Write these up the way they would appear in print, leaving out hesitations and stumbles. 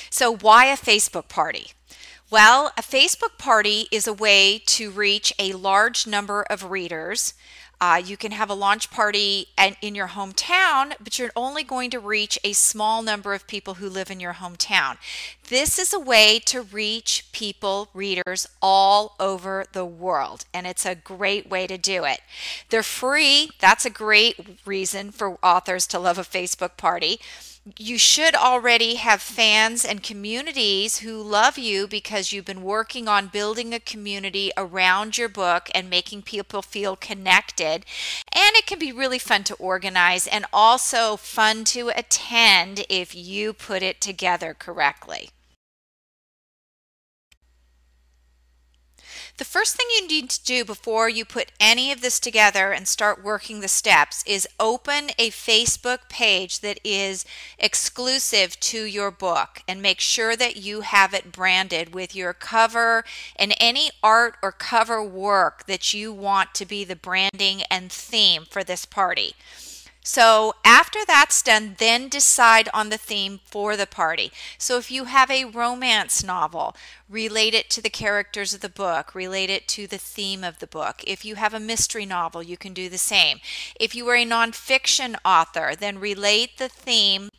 So why a Facebook party? Well, a Facebook party is a way to reach a large number of readers. You can have a launch party in your hometown, but you're only going to reach a small number of people who live in your hometown. This is a way to reach people, readers, all over the world, and it's a great way to do it. They're free. That's a great reason for authors to love a Facebook party. You should already have fans and communities who love you because you've been working on building a community around your book and making people feel connected. And it can be really fun to organize and also fun to attend if you put it together correctly. The first thing you need to do before you put any of this together and start working the steps is open a Facebook page that is exclusive to your book and make sure that you have it branded with your cover and any art or cover work that you want to be the branding and theme for this party. So after that's done, then decide on the theme for the party. So if you have a romance novel, relate it to the characters of the book, relate it to the theme of the book. If you have a mystery novel, you can do the same. If you are a nonfiction author, then relate the theme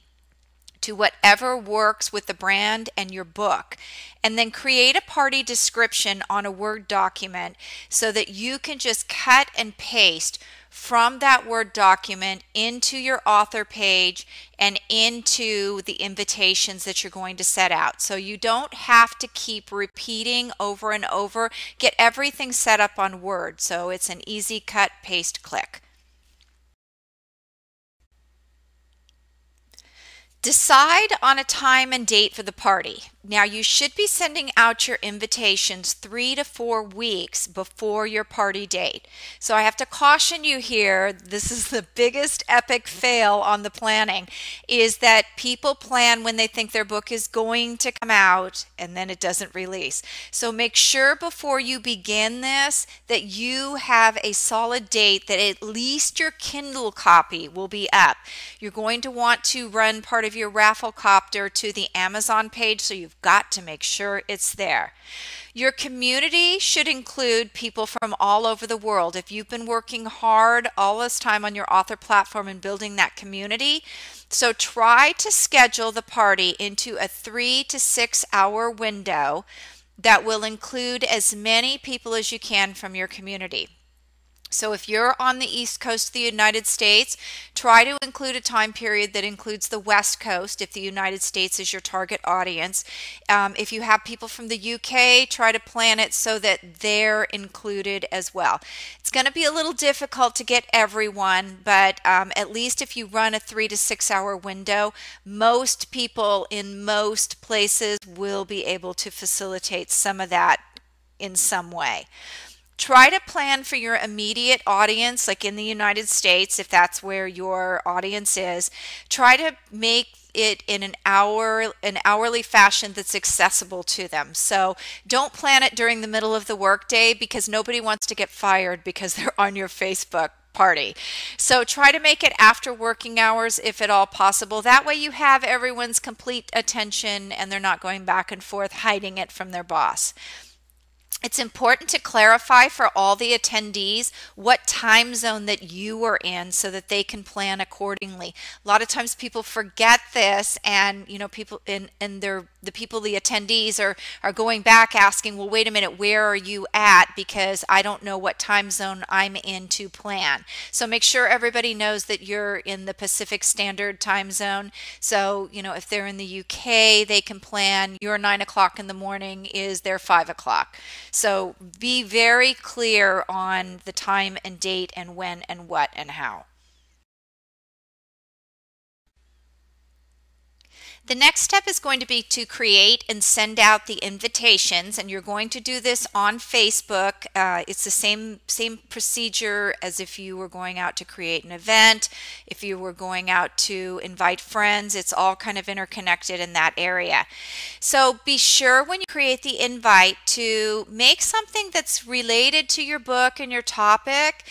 to whatever works with the brand and your book. And then create a party description on a Word document so that you can just cut and paste from that Word document into your author page and into the invitations that you're going to set out. So you don't have to keep repeating over and over. Get everything set up on Word so it's an easy cut, paste, click. Decide on a time and date for the party. Now, you should be sending out your invitations 3 to 4 weeks before your party date. So I have to caution you here, this is the biggest epic fail on the planning, is that people plan when they think their book is going to come out and then it doesn't release. So make sure before you begin this that you have a solid date that at least your Kindle copy will be up. You're going to want to run part of your Rafflecopter to the Amazon page, so you've got to make sure it's there. Your community should include people from all over the world. If you've been working hard all this time on your author platform and building that community, so try to schedule the party into a 3 to 6 hour window that will include as many people as you can from your community. So if you're on the East Coast of the United States, try to include a time period that includes the West Coast if the United States is your target audience. If you have people from the UK, try to plan it so that they're included as well. It's going to be a little difficult to get everyone, but at least if you run a 3 to 6 hour window, most people in most places will be able to facilitate some of that in some way. Try to plan for your immediate audience, like in the United States, if that's where your audience is. Try to make it in an hourly fashion that's accessible to them. So don't plan it during the middle of the workday because nobody wants to get fired because they're on your Facebook party. So try to make it after working hours if at all possible. That way you have everyone's complete attention and they're not going back and forth hiding it from their boss. It's important to clarify for all the attendees what time zone that you are in so that they can plan accordingly. A lot of times people forget this, and people the people, the attendees are going back asking, well, wait a minute, where are you at? Because I don't know what time zone I'm in to plan. So make sure everybody knows that you're in the Pacific Standard Time Zone. So, if they're in the UK, they can plan your 9 o'clock in the morning is their 5 o'clock. So be very clear on the time and date and when and what and how. The next step is going to be to create and send out the invitations, and you're going to do this on Facebook. It's the same procedure as if you were going out to create an event, if you were going out to invite friends. It's all kind of interconnected in that area. So be sure when you create the invite to make something that's related to your book and your topic.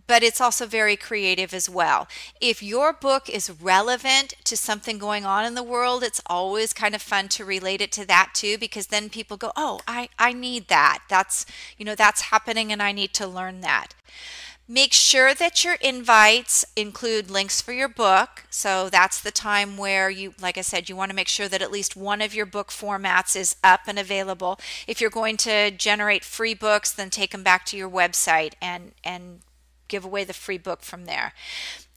but it's also very creative as well. If your book is relevant to something going on in the world, it's always kind of fun to relate it to that too, because then people go, oh, I need that. That's happening and I need to learn that. Make sure that your invites include links for your book. So that's the time where you, like I said, you want to make sure that at least one of your book formats is up and available. If you're going to generate free books, then take them back to your website and give away the free book from there.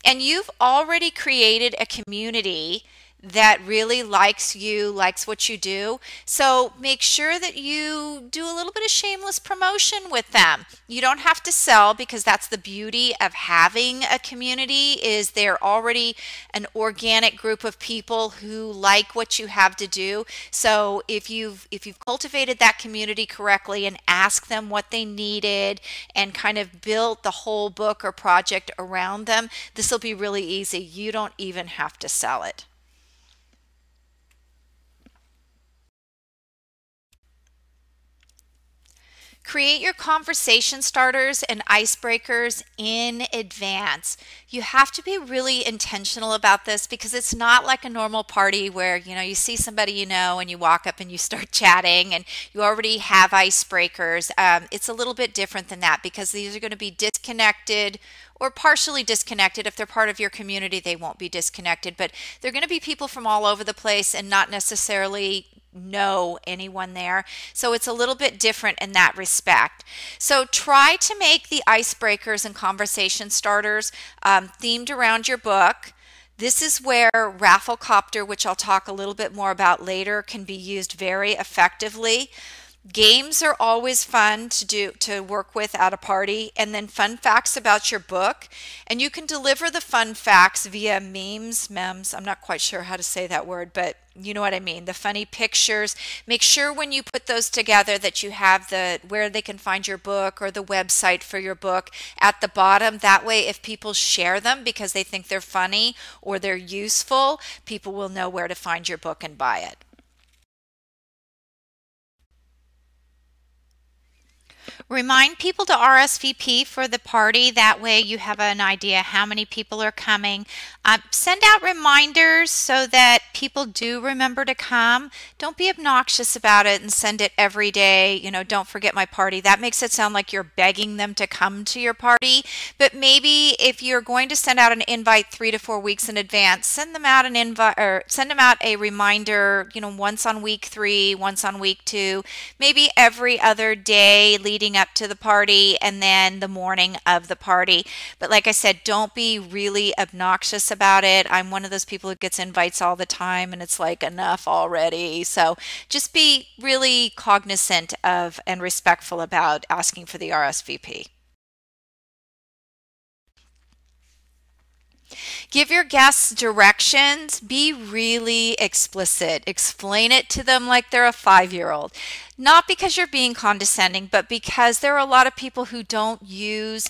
And you've already created a community that really likes you, likes what you do. So make sure that you do a little bit of shameless promotion with them. You don't have to sell, because that's the beauty of having a community, is they're already an organic group of people who like what you have to do. So if you've cultivated that community correctly and asked them what they needed and kind of built the whole book or project around them, this will be really easy. You don't even have to sell it. Create your conversation starters and icebreakers in advance. You have to be really intentional about this, because it's not like a normal party where, you see somebody and you walk up and you start chatting and you already have icebreakers. It's a little bit different than that, because these are going to be disconnected or partially disconnected. If they're part of your community, they won't be disconnected, but they're going to be people from all over the place and not necessarily know anyone there. So it's a little bit different in that respect. So try to make the icebreakers and conversation starters themed around your book. This is where Rafflecopter, which I'll talk a little bit more about later, can be used very effectively. Games are always fun to work with at a party, and then fun facts about your book. And you can deliver the fun facts via memes. I'm not quite sure how to say that word, but you know what I mean. The funny pictures. Make sure when you put those together that you have where they can find your book or the website for your book at the bottom. That way, if people share them because they think they're funny or they're useful, people will know where to find your book and buy it. Remind people to RSVP for the party. That way you have an idea how many people are coming. Send out reminders so that people do remember to come. Don't be obnoxious about it and send it every day. Don't forget my party. That makes it sound like you're begging them to come to your party. But maybe if you're going to send out an invite 3 to 4 weeks in advance, send them out an invite, or send them out a reminder, once on week 3, once on week 2, maybe every other day leading up to the party, and then the morning of the party. But like I said, don't be really obnoxious about it. I'm one of those people who gets invites all the time, and it's like, enough already. So just be really cognizant of and respectful about asking for the RSVP. Give your guests directions. Be really explicit. Explain it to them like they're a 5-year-old. Not because you're being condescending, but because there are a lot of people who don't use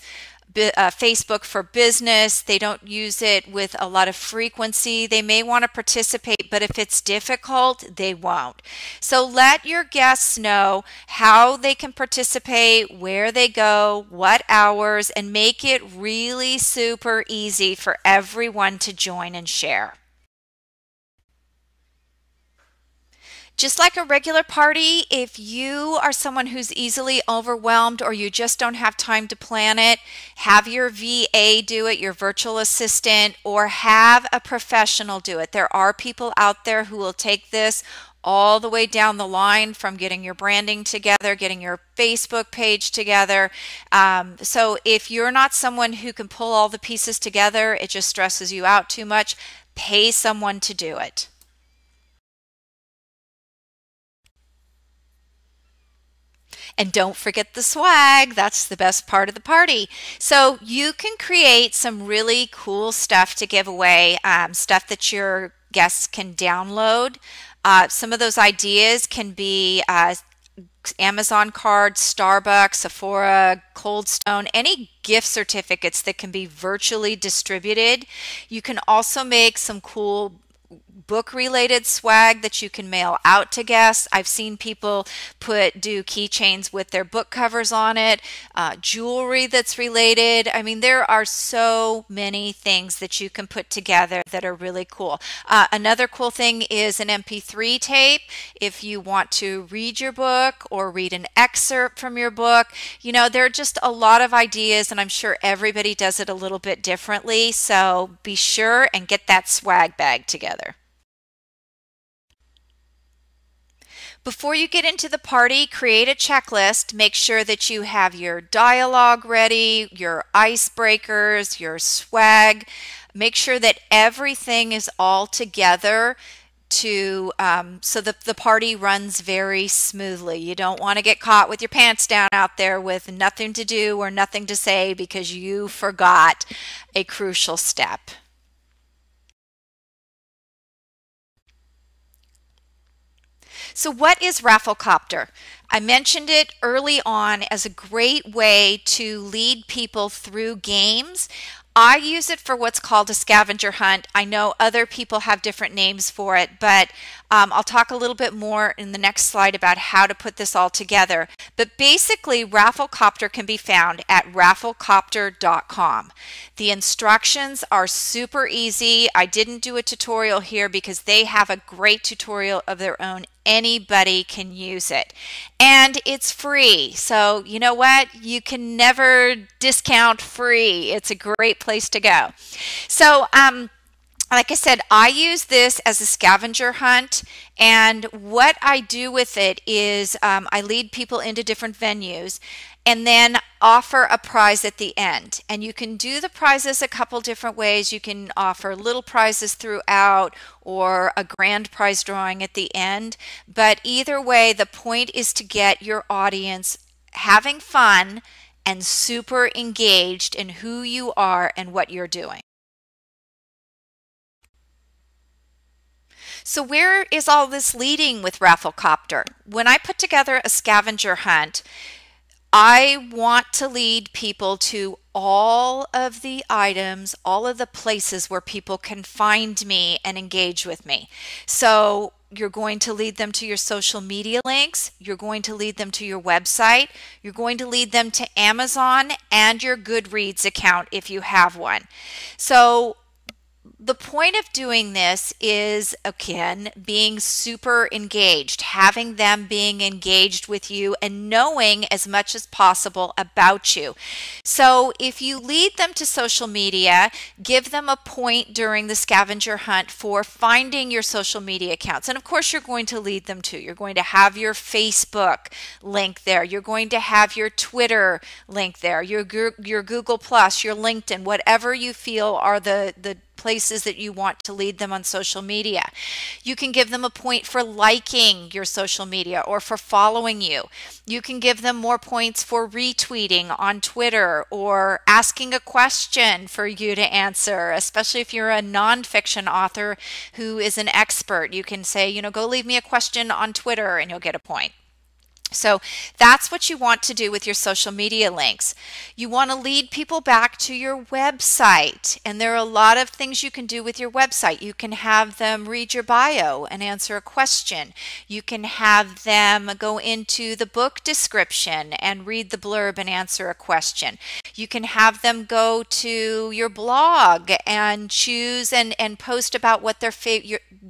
Facebook for business. They don't use it with a lot of frequency. They may want to participate, but if it's difficult, they won't. So let your guests know how they can participate, where they go, what hours, and make it really super easy for everyone to join and share. Just like a regular party, if you are someone who's easily overwhelmed or you just don't have time to plan it, have your VA do it, your virtual assistant, or have a professional do it. There are people out there who will take this all the way down the line, from getting your branding together, getting your Facebook page together. So if you're not someone who can pull all the pieces together, it just stresses you out too much, pay someone to do it. And don't forget the swag. That's the best part of the party. So you can create some really cool stuff to give away, stuff that your guests can download. Some of those ideas can be Amazon cards, Starbucks, Sephora, Cold Stone, any gift certificates that can be virtually distributed. You can also make some cool book related swag that you can mail out to guests. I've seen people do keychains with their book covers on it, jewelry that's related. I mean, there are so many things that you can put together that are really cool. Another cool thing is an MP3 tape. If you want to read your book or read an excerpt from your book, you know, there are just a lot of ideas, and I'm sure everybody does it a little bit differently. So be sure and get that swag bag together. Before you get into the party, create a checklist. Make sure that you have your dialogue ready, your icebreakers, your swag. Make sure that everything is all together so that the party runs very smoothly. You don't want to get caught with your pants down out there with nothing to do or nothing to say because you forgot a crucial step. So what is Rafflecopter? I mentioned it early on as a great way to lead people through games. I use it for what's called a scavenger hunt. I know other people have different names for it, but I'll talk a little bit more in the next slide about how to put this all together. But basically, Rafflecopter can be found at rafflecopter.com. The instructions are super easy. I didn't do a tutorial here because they have a great tutorial of their own. Anybody can use it. And it's free. So you know what? You can never discount free. It's a great place to go. So like I said, I use this as a scavenger hunt, and what I do with it is I lead people into different venues and then offer a prize at the end. And you can do the prizes a couple different ways. You can offer little prizes throughout or a grand prize drawing at the end. But either way, the point is to get your audience having fun and super engaged in who you are and what you're doing. So where is all this leading with Rafflecopter? When I put together a scavenger hunt, I want to lead people to all of the items, all of the places where people can find me and engage with me. So you're going to lead them to your social media links. You're going to lead them to your website. You're going to lead them to Amazon and your Goodreads account if you have one. So the point of doing this is, again, being super engaged, having them being engaged with you and knowing as much as possible about you. So if you lead them to social media, give them a point during the scavenger hunt for finding your social media accounts. And of course, you're going to lead them to. You're going to have your Facebook link there. You're going to have your Twitter link there, your Google Plus, your LinkedIn, whatever you feel are the places that you want to lead them on social media. You can give them a point for liking your social media or for following you. You can give them more points for retweeting on Twitter or asking a question for you to answer, especially if you're a nonfiction author who is an expert. You can say, you know, go leave me a question on Twitter and you'll get a point. So that's what you want to do with your social media links. You want to lead people back to your website. And there are a lot of things you can do with your website. You can have them read your bio and answer a question. You can have them go into the book description and read the blurb and answer a question. You can have them go to your blog and choose and post about what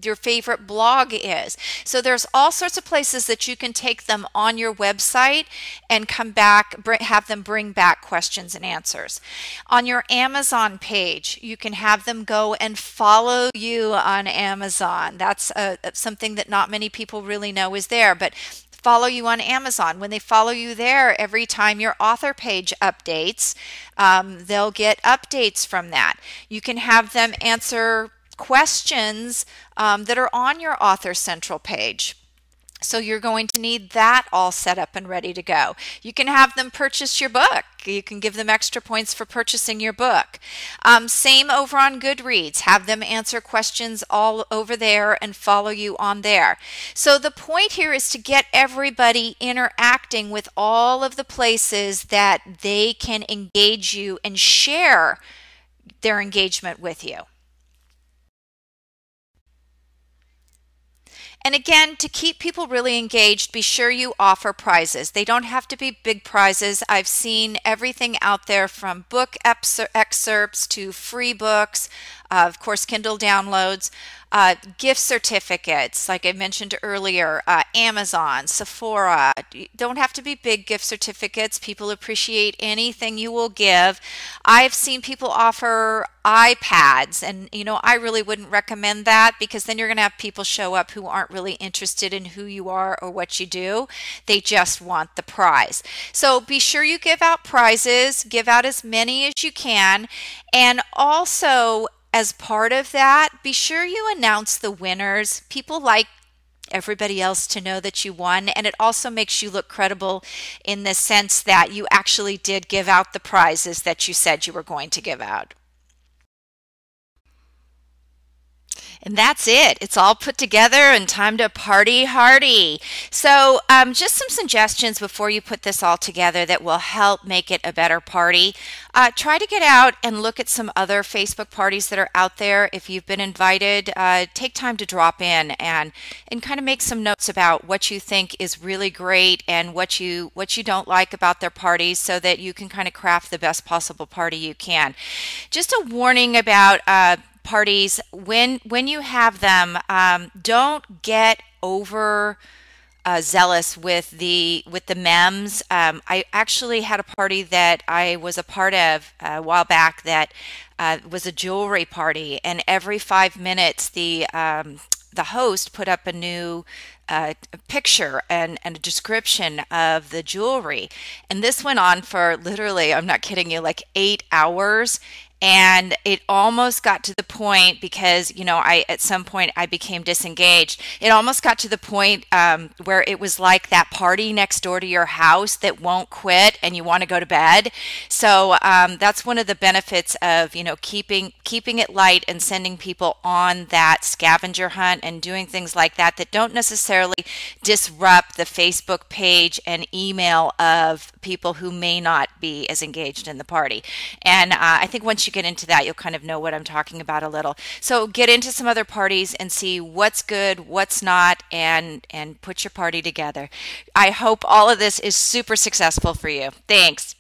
your favorite blog is. So there's all sorts of places that you can take them on your website and come back, have them bring back questions and answers. On your Amazon page, you can have them go and follow you on Amazon. That's something that not many people really know is there, but follow you on Amazon. When they follow you there, every time your author page updates, they'll get updates from that. You can have them answer questions that are on your Author Central page. So you're going to need that all set up and ready to go. You can have them purchase your book. You can give them extra points for purchasing your book. Same over on Goodreads. Have them answer questions all over there and follow you on there. So the point here is to get everybody interacting with all of the places that they can engage you and share their engagement with you. And again, to keep people really engaged, be sure you offer prizes. They don't have to be big prizes. I've seen everything out there from book excerpts to free books, of course, Kindle downloads, gift certificates, like I mentioned earlier, Amazon, Sephora. You don't have to be big gift certificates. People appreciate anything you will give. I've seen people offer iPads, and I really wouldn't recommend that because then you're going to have people show up who aren't really interested in who you are or what you do. They just want the prize. So be sure you give out prizes, give out as many as you can, and also as part of that, be sure you announce the winners. People like everybody else to know that you won, and it also makes you look credible in the sense that you actually did give out the prizes that you said you were going to give out. And that's it. It's all put together and time to party hardy. So, just some suggestions before you put this all together that will help make it a better party. Try to get out and look at some other Facebook parties that are out there. If you've been invited, take time to drop in and kind of make some notes about what you think is really great and what you don't like about their parties, so that you can kind of craft the best possible party you can. Just a warning about parties when you have them, don't get over zealous with the memes. I actually had a party that I was a part of a while back that was a jewelry party, and every 5 minutes the host put up a new picture and a description of the jewelry. And this went on for literally, I'm not kidding you, like 8 hours. And it almost got to the point, because I at some point I became disengaged. It almost got to the point where it was like that party next door to your house that won't quit, and you want to go to bed. So that's one of the benefits of keeping it light and sending people on that scavenger hunt and doing things like that that don't necessarily disrupt the Facebook page and email of people who may not be as engaged in the party. And I think once you get into that, you'll kind of know what I'm talking about a little. So get into some other parties and see what's good, what's not, and put your party together. I hope all of this is super successful for you. Thanks.